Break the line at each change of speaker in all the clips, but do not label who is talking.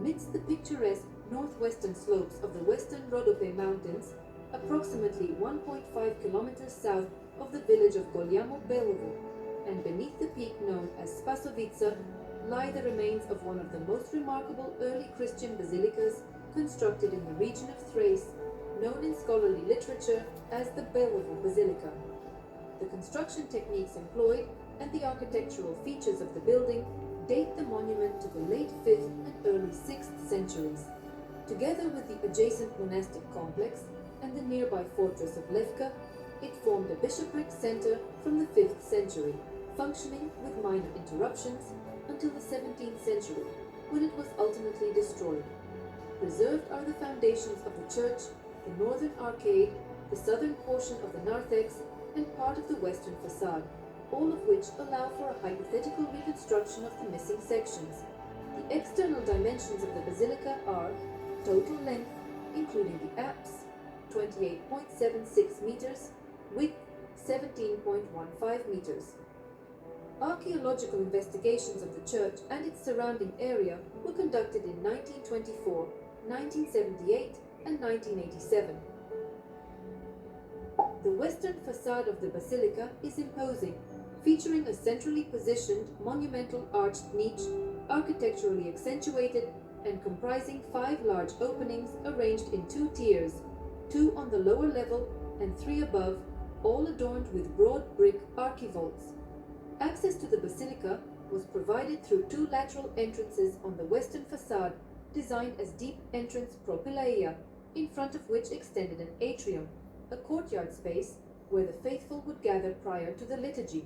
Amidst the picturesque northwestern slopes of the western Rhodope Mountains, approximately 1.5 kilometers south of the village of Golyamo Belovo, and beneath the peak known as Spasovica, lie the remains of one of the most remarkable early Christian basilicas constructed in the region of Thrace, known in scholarly literature as the Belovo Basilica. The construction techniques employed and the architectural features of the building date the monument to the late 5th and early 6th centuries. Together with the adjacent monastic complex and the nearby fortress of Levka, it formed a bishopric center from the 5th century, functioning with minor interruptions until the 17th century, when it was ultimately destroyed. Preserved are the foundations of the church, the northern arcade, the southern portion of the narthex, and part of the western facade, all of which allow for a hypothetical reconstruction of the missing sections. The external dimensions of the basilica are total length, including the apse, 28.76 meters, width 17.15 meters. Archaeological investigations of the church and its surrounding area were conducted in 1924, 1978, and 1987. The western facade of the basilica is imposing, featuring a centrally positioned monumental arched niche, architecturally accentuated and comprising 5 large openings arranged in 2 tiers, 2 on the lower level and 3 above, all adorned with broad brick archivolts. Access to the basilica was provided through 2 lateral entrances on the western facade, designed as deep entrance propylaea, in front of which extended an atrium, a courtyard space where the faithful would gather prior to the liturgy.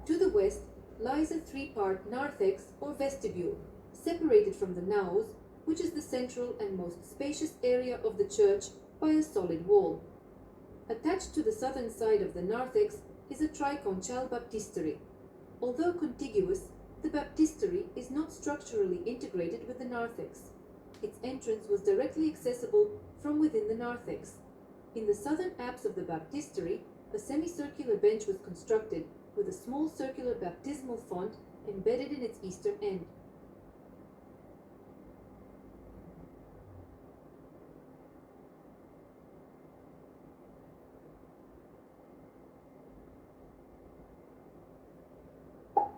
To the west lies a 3-part narthex or vestibule, separated from the naos, which is the central and most spacious area of the church, by a solid wall. Attached to the southern side of the narthex is a triconchal baptistery. Although contiguous, the baptistery is not structurally integrated with the narthex. Its entrance was directly accessible from within the narthex. In the southern apse of the baptistery, a semicircular bench was constructed with a small circular baptismal font embedded in its eastern end.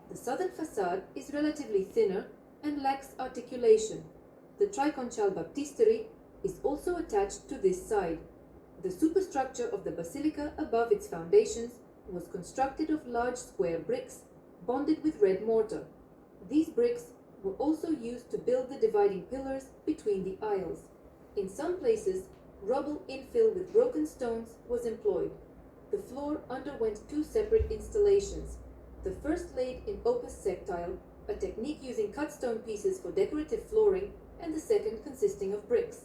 The southern facade is relatively thinner and lacks articulation. The triconchal baptistery is also attached to this side. The superstructure of the basilica above its foundations was constructed of large square bricks, bonded with red mortar. These bricks were also used to build the dividing pillars between the aisles. In some places, rubble infill with broken stones was employed. The floor underwent 2 separate installations. The first laid in opus sectile, a technique using cut stone pieces for decorative flooring, and the second consisting of bricks.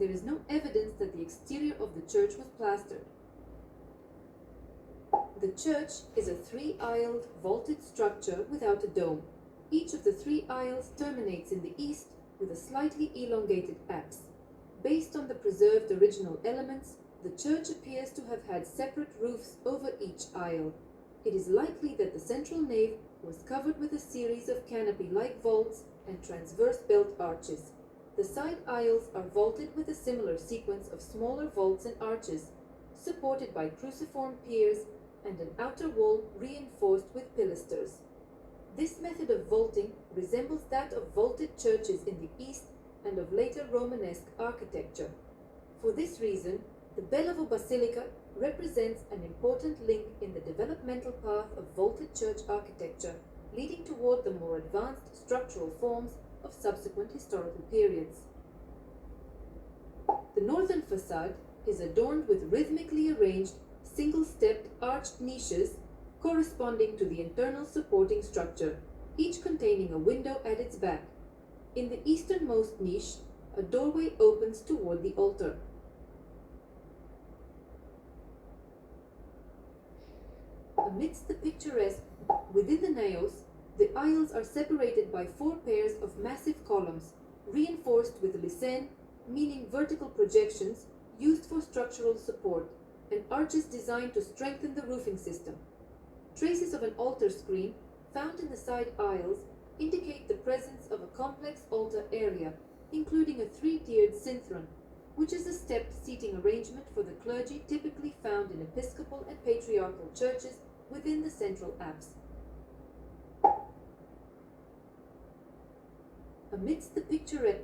There is no evidence that the exterior of the church was plastered. The church is a 3-aisled, vaulted structure without a dome. Each of the 3 aisles terminates in the east with a slightly elongated apse. Based on the preserved original elements, the church appears to have had separate roofs over each aisle. It is likely that the central nave was covered with a series of canopy-like vaults and transverse belt arches. The side aisles are vaulted with a similar sequence of smaller vaults and arches, supported by cruciform piers and an outer wall reinforced with pilasters. This method of vaulting resembles that of vaulted churches in the east and of later Romanesque architecture. For this reason, the Belovo Basilica represents an important link in the developmental path of vaulted church architecture, leading toward the more advanced structural forms of subsequent historical periods. The northern facade is adorned with rhythmically arranged, single-stepped arched niches corresponding to the internal supporting structure, each containing a window at its back. In the easternmost niche, a doorway opens toward the altar. Amidst the picturesque, within the naos, the aisles are separated by 4 pairs of massive columns, reinforced with lysène, meaning vertical projections used for structural support, and arches designed to strengthen the roofing system. Traces of an altar screen found in the side aisles indicate the complex altar area, including a three-tiered synthron, which is a stepped seating arrangement for the clergy typically found in episcopal and patriarchal churches within the central apse. Amidst the picturesque